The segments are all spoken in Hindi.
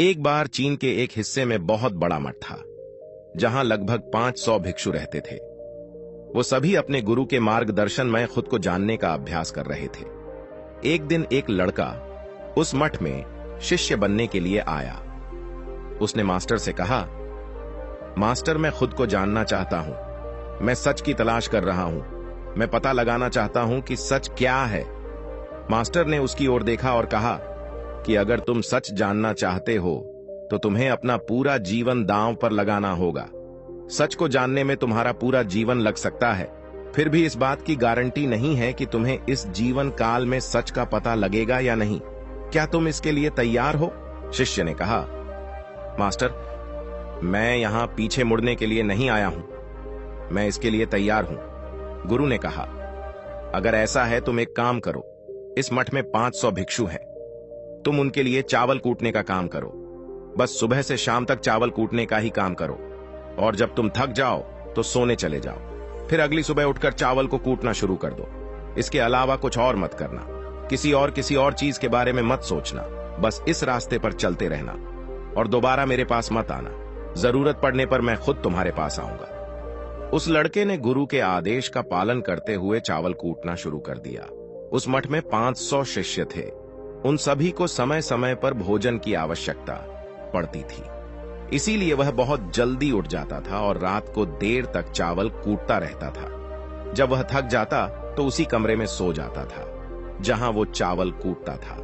एक बार चीन के एक हिस्से में बहुत बड़ा मठ था, जहां लगभग 500 भिक्षु रहते थे। वो सभी अपने गुरु के मार्गदर्शन में खुद को जानने का अभ्यास कर रहे थे। एक दिन एक लड़का उस मठ में शिष्य बनने के लिए आया। उसने मास्टर से कहा, मास्टर, मैं खुद को जानना चाहता हूं। मैं सच की तलाश कर रहा हूं। मैं पता लगाना चाहता हूं कि सच क्या है। मास्टर ने उसकी ओर देखा और कहा कि अगर तुम सच जानना चाहते हो तो तुम्हें अपना पूरा जीवन दांव पर लगाना होगा। सच को जानने में तुम्हारा पूरा जीवन लग सकता है, फिर भी इस बात की गारंटी नहीं है कि तुम्हें इस जीवन काल में सच का पता लगेगा या नहीं। क्या तुम इसके लिए तैयार हो? शिष्य ने कहा, मास्टर, मैं यहां पीछे मुड़ने के लिए नहीं आया हूं। मैं इसके लिए तैयार हूं। गुरु ने कहा, अगर ऐसा है तुम एक काम करो। इस मठ में 500 भिक्षु हैं। तुम उनके लिए चावल कूटने का काम करो। बस सुबह से शाम तक चावल कूटने का ही काम करो, और जब तुम थक जाओ तो सोने चले जाओ। फिर अगली सुबह उठकर चावल को कूटना शुरू कर दो। इसके अलावा कुछ और मत करना। किसी और चीज के बारे में मत सोचना। बस इस रास्ते पर चलते रहना और दोबारा मेरे पास मत आना। जरूरत पड़ने पर मैं खुद तुम्हारे पास आऊंगा। उस लड़के ने गुरु के आदेश का पालन करते हुए चावल कूटना शुरू कर दिया। उस मठ में 500 शिष्य थे। उन सभी को समय समय पर भोजन की आवश्यकता पड़ती थी, इसीलिए वह बहुत जल्दी उठ जाता था और रात को देर तक चावल कूटता रहता था। जब वह थक जाता तो उसी कमरे में सो जाता था जहां वो चावल कूटता था।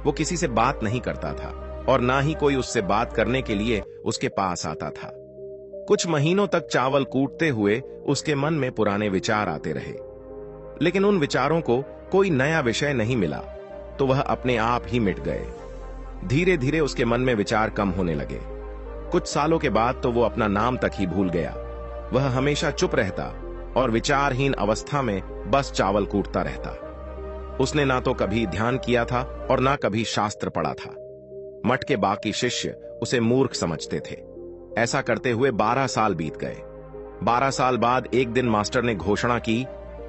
वो किसी से बात नहीं करता था और ना ही कोई उससे बात करने के लिए उसके पास आता था। कुछ महीनों तक चावल कूटते हुए उसके मन में पुराने विचार आते रहे, लेकिन उन विचारों को कोई नया विषय नहीं मिला, तो वह अपने आप ही मिट गए। धीरे धीरे उसके मन में विचार कम होने लगे। कुछ सालों के बाद तो वो अपना नाम तक ही भूल गया। वह हमेशा चुप रहता और विचारहीन अवस्था में बस चावल कूटता रहता। उसने ना तो कभी ध्यान किया था और ना कभी शास्त्र पढ़ा था। मठ के बाकी शिष्य उसे मूर्ख समझते थे। ऐसा करते हुए 12 साल बीत गए। 12 साल बाद एक दिन मास्टर ने घोषणा की,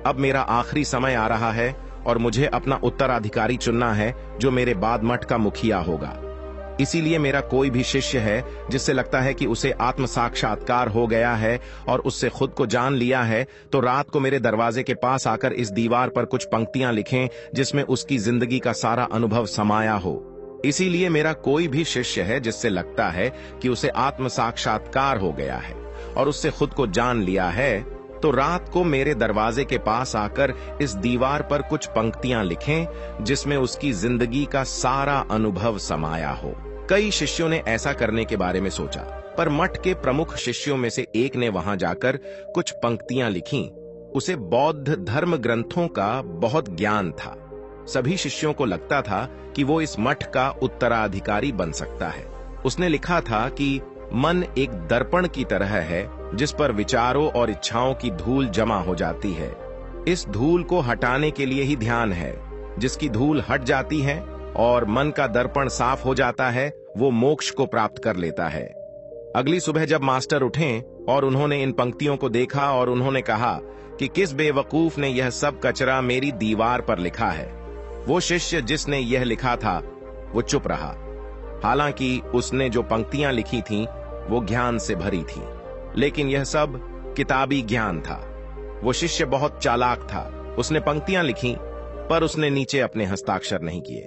अब मेरा आखिरी समय आ रहा है और मुझे अपना उत्तराधिकारी चुनना है जो मेरे बाद मठ का मुखिया होगा। इसीलिए मेरा कोई भी शिष्य है जिससे लगता है कि उसे आत्म साक्षात्कार हो गया है और उससे खुद को जान लिया है, तो रात को मेरे दरवाजे के पास आकर इस दीवार पर कुछ पंक्तियां लिखें जिसमें उसकी जिंदगी का सारा अनुभव समाया हो। इसीलिए मेरा कोई भी शिष्य है जिससे लगता है कि उसे आत्म साक्षात्कार हो गया है और उससे खुद को जान लिया है, तो रात को मेरे दरवाजे के पास आकर इस दीवार पर कुछ पंक्तियां लिखें जिसमें उसकी जिंदगी का सारा अनुभव समाया हो। कई शिष्यों ने ऐसा करने के बारे में सोचा, पर मठ के प्रमुख शिष्यों में से एक ने वहां जाकर कुछ पंक्तियां लिखीं। उसे बौद्ध धर्म ग्रंथों का बहुत ज्ञान था। सभी शिष्यों को लगता था कि वो इस मठ का उत्तराधिकारी बन सकता है। उसने लिखा था कि मन एक दर्पण की तरह है जिस पर विचारों और इच्छाओं की धूल जमा हो जाती है। इस धूल को हटाने के लिए ही ध्यान है। जिसकी धूल हट जाती है और मन का दर्पण साफ हो जाता है, वो मोक्ष को प्राप्त कर लेता है। अगली सुबह जब मास्टर उठे और उन्होंने इन पंक्तियों को देखा और उन्होंने कहा कि किस बेवकूफ ने यह सब कचरा मेरी दीवार पर लिखा है। वो शिष्य जिसने यह लिखा था वो चुप रहा। हालांकि उसने जो पंक्तियां लिखी थीं वो ज्ञान से भरी थीं, लेकिन यह सब किताबी ज्ञान था। वो शिष्य बहुत चालाक था। उसने पंक्तियां लिखी, पर उसने नीचे अपने हस्ताक्षर नहीं किए,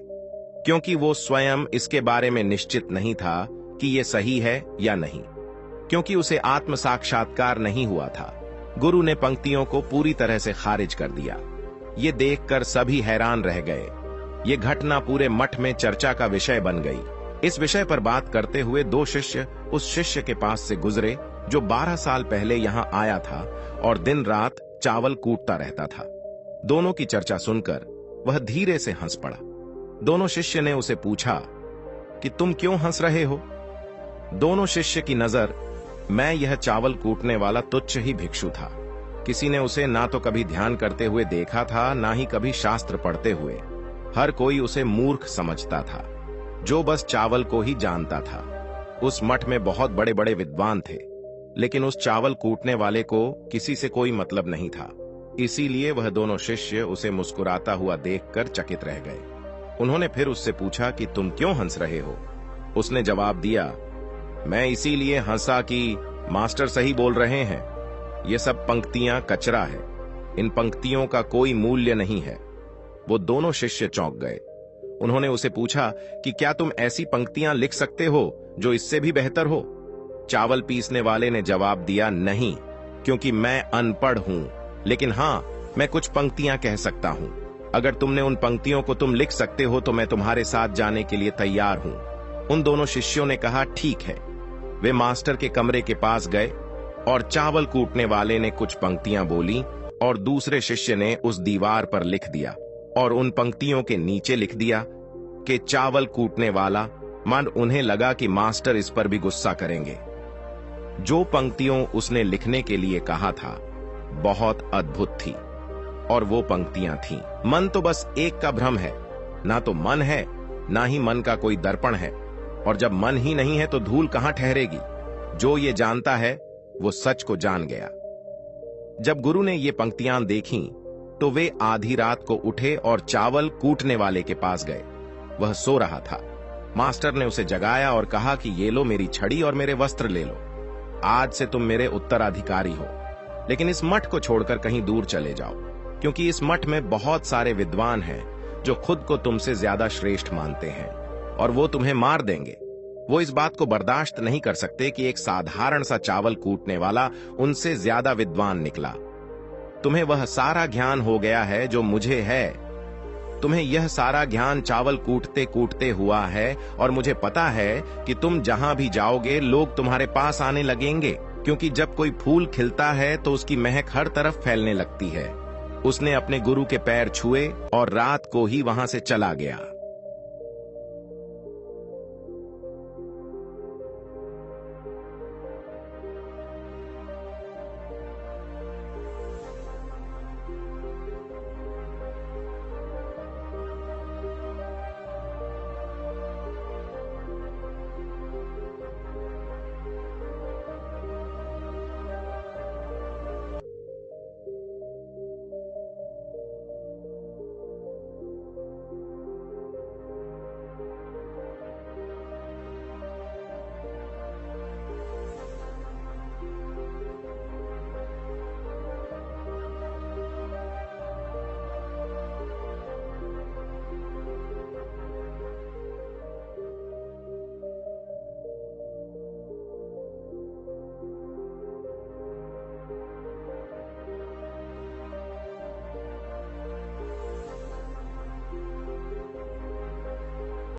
क्योंकि वो स्वयं इसके बारे में निश्चित नहीं था कि ये सही है या नहीं, क्योंकि उसे आत्म साक्षात्कार नहीं हुआ था। गुरु ने पंक्तियों को पूरी तरह से खारिज कर दिया। ये देखकर सभी हैरान रह गए। ये घटना पूरे मठ में चर्चा का विषय बन गई। इस विषय पर बात करते हुए 2 शिष्य उस शिष्य के पास से गुजरे जो 12 साल पहले यहां आया था और दिन रात चावल कूटता रहता था। दोनों की चर्चा सुनकर वह धीरे से हंस पड़ा। दोनों शिष्य ने उसे पूछा कि तुम क्यों हंस रहे हो? दोनों शिष्य की नजर मैं यह चावल कूटने वाला तुच्छ ही भिक्षु था। किसी ने उसे ना तो कभी ध्यान करते हुए देखा था, ना ही कभी शास्त्र पढ़ते हुए। हर कोई उसे मूर्ख समझता था जो बस चावल को ही जानता था। उस मठ में बहुत बड़े बड़े विद्वान थे, लेकिन उस चावल कूटने वाले को किसी से कोई मतलब नहीं था। इसीलिए वह दोनों शिष्य उसे मुस्कुराता हुआ देखकर चकित रह गए। उन्होंने फिर उससे पूछा कि तुम क्यों हंस रहे हो? उसने जवाब दिया, मैं इसीलिए हंसा कि मास्टर सही बोल रहे हैं। ये सब पंक्तियां कचरा है, इन पंक्तियों का कोई मूल्य नहीं है। वो दोनों शिष्य चौंक गए। उन्होंने उसे पूछा कि क्या तुम ऐसी पंक्तियां लिख सकते हो जो इससे भी बेहतर हो? चावल पीसने वाले ने जवाब दिया, नहीं, क्योंकि मैं अनपढ़ हूं, लेकिन हां, मैं कुछ पंक्तियां कह सकता हूं। अगर तुमने उन पंक्तियों को तुम लिख सकते हो तो मैं तुम्हारे साथ जाने के लिए तैयार हूं। उन दोनों शिष्यों ने कहा, ठीक है। वे मास्टर के कमरे के पास गए और चावल कूटने वाले ने कुछ पंक्तियां बोली और दूसरे शिष्य ने उस दीवार पर लिख दिया और उन पंक्तियों के नीचे लिख दिया कि चावल कूटने वाला। मन उन्हें लगा कि मास्टर इस पर भी गुस्सा करेंगे। जो पंक्तियों उसने लिखने के लिए कहा था बहुत अद्भुत थी और वो पंक्तियां थीं, मन तो बस एक का भ्रम है, ना तो मन है ना ही मन का कोई दर्पण है, और जब मन ही नहीं है तो धूल कहां ठहरेगी। जो ये जानता है वो सच को जान गया। जब गुरु ने ये पंक्तियां देखीं तो वे आधी रात को उठे और चावल कूटने वाले के पास गए। वह सो रहा था। मास्टर ने उसे जगाया और कहा कि ये लो मेरी छड़ी और मेरे वस्त्र ले लो, आज से तुम मेरे उत्तराधिकारी हो। लेकिन इस मठ को छोड़कर कहीं दूर चले जाओ, क्योंकि इस मठ में बहुत सारे विद्वान हैं जो खुद को तुमसे ज्यादा श्रेष्ठ मानते हैं और वो तुम्हें मार देंगे। वो इस बात को बर्दाश्त नहीं कर सकते कि एक साधारण सा चावल कूटने वाला उनसे ज्यादा विद्वान निकला। तुम्हें वह सारा ज्ञान हो गया है जो मुझे है। तुम्हें यह सारा ज्ञान चावल कूटते कूटते हुआ है और मुझे पता है कि तुम जहां भी जाओगे लोग तुम्हारे पास आने लगेंगे, क्योंकि जब कोई फूल खिलता है तो उसकी महक हर तरफ फैलने लगती है। उसने अपने गुरु के पैर छुए और रात को ही वहां से चला गया।